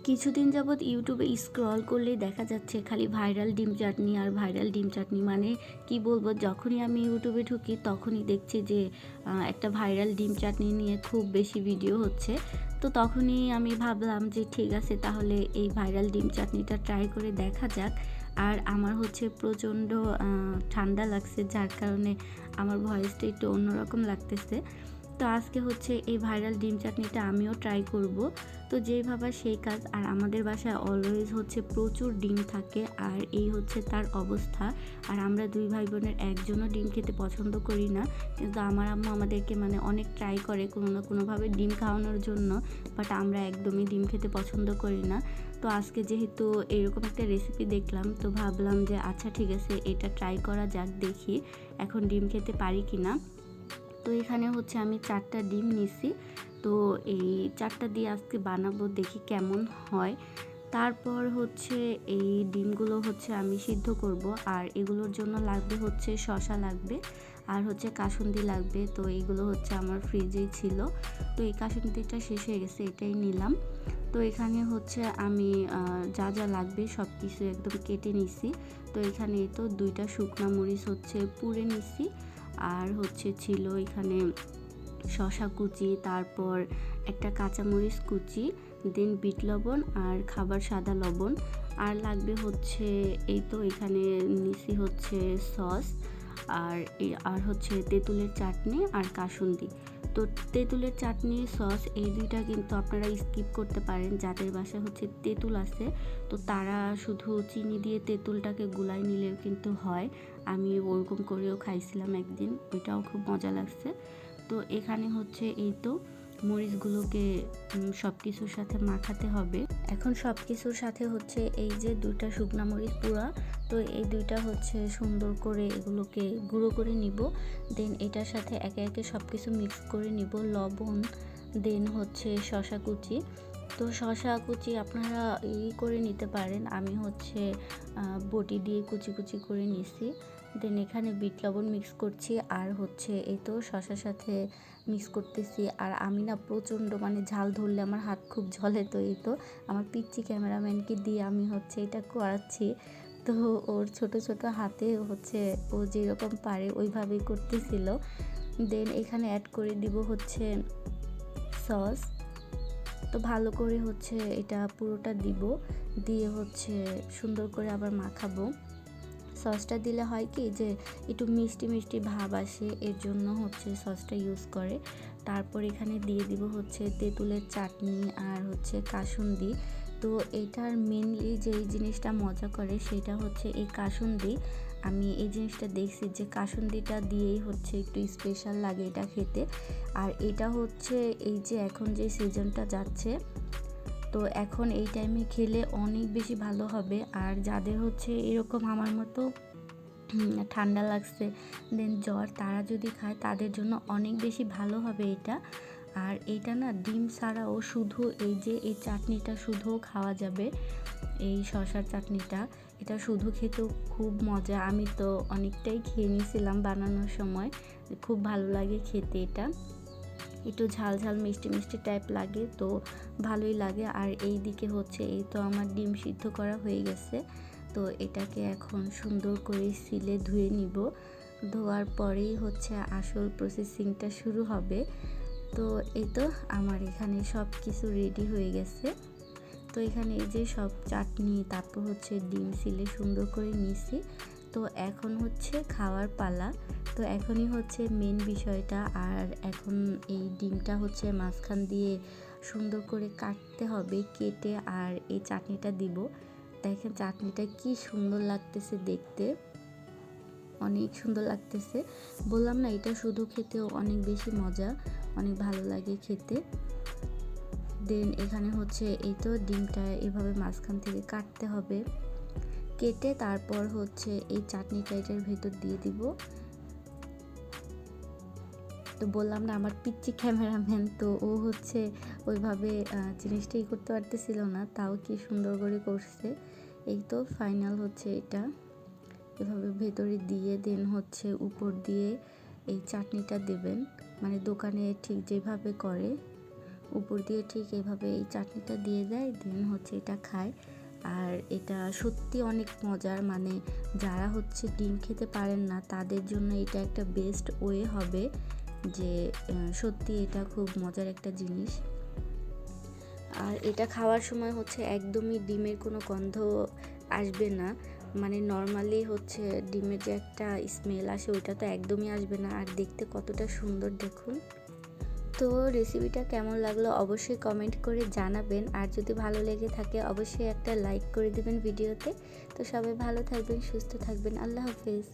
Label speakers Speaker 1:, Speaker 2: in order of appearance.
Speaker 1: কিছুদিন যাবৎ ইউটিউবে স্ক্রল করলেই দেখা যাচ্ছে খালি ভাইরাল ডিম চাটনি আর ভাইরাল ডিম চাটনি। মানে কি বলবো, যখনই আমি ইউটিউবে ঢুকি তখনই দেখছি যে একটা ভাইরাল ডিম চাটনি নিয়ে খুব বেশি ভিডিও হচ্ছে। তো তখনই আমি ভাবলাম যে ঠিক আছে, তাহলে এই ভাইরাল ডিম চাটনিটা ট্রাই করে দেখা যাক। আর আমার হচ্ছে প্রচণ্ড ঠান্ডা লাগছে, যার কারণে আমার ভয়েসটা একটু অন্যরকম লাগতেছে। তো আজকে হচ্ছে এই ভাইরাল ডিম চাটনিটা আমিও ট্রাই করব। তো যেই ভাবা সেই কাজ। আর আমাদের বাসায় অলওয়েজ হচ্ছে প্রচুর ডিম থাকে, আর এই হচ্ছে তার অবস্থা। আর আমরা দুই ভাই বোনের একজনও ডিম খেতে পছন্দ করি না, কিন্তু আমার আম্মু আমাদেরকে মানে অনেক ট্রাই করে কোনো না কোনোভাবে ডিম খাওয়ানোর জন্য, বাট আমরা একদমই ডিম খেতে পছন্দ করি না। তো আজকে যেহেতু এরকম একটা রেসিপি দেখলাম, তো ভাবলাম যে আচ্ছা ঠিক আছে, এটা ট্রাই করা যাক, দেখি এখন ডিম খেতে পারি কি না। তো এখানে হচ্ছে আমি 4টা ডিম নিছি। তো এই 4টা দিয়ে আজকে বানাবো, দেখি কেমন হয়। তারপর হচ্ছে এই ডিমগুলো হচ্ছে আমি সিদ্ধ করব। আর এগুলোর জন্য লাগবে হচ্ছে শসা লাগবে, আর হচ্ছে কাসুন্দি লাগবে। তো এইগুলো হচ্ছে আমার ফ্রিজেই ছিল, তো এই কাসুন্দিটা শেষ হয়ে গেছে, এটাই নিলাম। তো এখানে হচ্ছে আমি যা যা লাগবে সব কিছু একদম কেটে নিছি। তো এখানে তো 2টা শুকনা মরিচ হচ্ছে পুড়ে নিছি, আর হচ্ছে ছিল এখানে শসা কুচি, তারপর একটা কাঁচামরিচ কুচি, দেন বিট লবণ আর খাবার সাদা লবণ। আর লাগবে হচ্ছে এই তো এখানে নিছি হচ্ছে সস, আর হচ্ছে তেঁতুলের চাটনি আর কাসুন্দি। তো তেঁতুলের চাটনি সস এই দুইটা কিন্তু আপনারা স্কিপ করতে পারেন, যাদের বাসায় হচ্ছে তেঁতুল আছে। তো তারা শুধু চিনি দিয়ে তেঁতুলটাকে গুলাই নিলেও কিন্তু হয়। আমি ওরকম করেও খাইছিলাম একদিন, ওইটাও খুব মজা লাগছে। তো এখানে হচ্ছে এই তো মরিচগুলোকে সব কিছুর সাথে মাখাতে হবে। এখন সব কিছুর সাথে হচ্ছে এই যে 2টা শুকনা মরিচ পুরা, তো এই 2টা হচ্ছে সুন্দর করে এগুলোকে গুঁড়ো করে নিব। দেন এটার সাথে একে একে সব কিছু মিক্স করে নিব, লবণ, দেন হচ্ছে শসা কুচি। তো শসা কুচি আপনারা করে নিতে পারেন, আমি হচ্ছে বটি দিয়ে কুচি কুচি করে নিছি। দেন এখানে বিট লবণ মিক্স করছি, আর হচ্ছে এই তো শসার সাথে মিক্স করতেছি। আর আমি না প্রচণ্ড মানে ঝাল ধরলে আমার হাত খুব জ্বলে, তো এই তো আমার পিচ্চি ক্যামেরাম্যানকে দিয়ে আমি হচ্ছে এটা করাচ্ছি। তো ওর ছোট ছোট হাতে হচ্ছে ও যেরকম পারে ওইভাবেই করতেছিল। দেন এখানে অ্যাড করে দিব হচ্ছে সস। তো ভালো করে হচ্ছে এটা পুরোটা দিব, দিয়ে হচ্ছে সুন্দর করে আবার মাখাবো। সসটা দিলে হয় কি যে একটু মিষ্টি মিষ্টি ভাব আসে, এর জন্য হচ্ছে সসটা ইউজ করে। তারপর এখানে দিয়ে দিব হচ্ছে তেঁতুলের চাটনি আর হচ্ছে কাসুন্দি। তো এটার মেনলি যেই জিনিসটা মজা করে সেটা হচ্ছে এই কাসুন্দি। আমি এই জিনিসটা দেখছি যে কাসুন্দিটা দিয়েই হচ্ছে একটু স্পেশাল লাগে এটা খেতে। আর এটা হচ্ছে এই যে এখন যে সিজনটা যাচ্ছে, তো এখন এই টাইমে খেলে অনেক বেশি ভালো হবে। আর যাদের হচ্ছে এরকম আমার মতো ঠান্ডা লাগছে, দেন জ্বর, তারা যদি খায় তাদের জন্য অনেক বেশি ভালো হবে এটা। আর এইটা না ডিম ছাড়াও শুধু এই যে এই চাটনিটা শুধুও খাওয়া যাবে, এই শসার চাটনিটা। এটা শুধু খেতেও খুব মজা, আমি তো অনেকটাই খেয়ে নিয়েছিলাম বানানোর সময়, খুব ভালো লাগে খেতে। এটা একটু ঝাল ঝাল মিষ্টি মিষ্টি টাইপ লাগে, তো ভালোই লাগে। আর এই দিকে হচ্ছে এই তো আমার ডিম সিদ্ধ করা হয়ে গেছে। তো এটাকে এখন সুন্দর করে সিলে ধুয়ে নিব। ধোয়ার পরেই হচ্ছে আসল প্রসেসিংটা শুরু হবে। তো এই তো আমার এখানে সব কিছু রেডি হয়ে গেছে। তো এখানে এই যে সব চাটনি, তারপর হচ্ছে ডিম সিলে সুন্দর করে নিছি। তো এখন হচ্ছে খাওয়ার পালা। তো এখনই হচ্ছে মেন বিষয়টা। আর এখন এই ডিমটা হচ্ছে মাঝখান দিয়ে সুন্দর করে কাটতে হবে, কেটে আর এই চাটনিটা দিব। দেখেন চাটনিটা কি সুন্দর লাগতেছে দেখতে, অনেক সুন্দর লাগতেছে। বললাম না, এটা শুধু খেতেও অনেক বেশি মজা, অনেক ভালো লাগে খেতে। দেন এখানে হচ্ছে এই তো ডিমটা এভাবে মাঝখান থেকে কাটতে হবে, কেটে তারপর হচ্ছে এই চাটনিটা এটার ভেতর দিয়ে দিব। তো বললাম না, আমার পিচ্চি ক্যামেরাম্যান, তো ও হচ্ছে ওইভাবে জিনিসটাই করতে পারতেছিল না, তাও কি সুন্দর করে করছে। এই তো ফাইনাল হচ্ছে এটা এভাবে ভেতরে দিয়ে, দেন হচ্ছে উপর দিয়ে এই চাটনিটা দেবেন, মানে দোকানে ঠিক যেভাবে করে উপর দিয়ে ঠিক এভাবে এই চাটনিটা দিয়ে দেয়, দেন হচ্ছে এটা খায়। আর এটা সত্যি অনেক মজার, মানে যারা হচ্ছে ডিম খেতে পারেন না তাদের জন্য এটা একটা বেস্ট ওয়ে হবে, যে সত্যি এটা খুব মজার একটা জিনিস। আর এটা খাওয়ার সময় হচ্ছে একদমই ডিমের কোনো গন্ধ আসবে না, মানে নর্মালি হচ্ছে ডিমের যে একটা স্মেল আসে ওইটা তো একদমই আসবে না। আর দেখতে কতটা সুন্দর দেখুন। তো রেসিপিটা কেমন লাগলো অবশ্যই কমেন্ট করে জানাবেন, আর যদি ভালো লেগে থাকে অবশ্যই একটা লাইক করে দেবেন ভিডিওতে। তো সবাই ভালো থাকবেন, সুস্থ থাকবেন, আল্লাহ হাফেজ।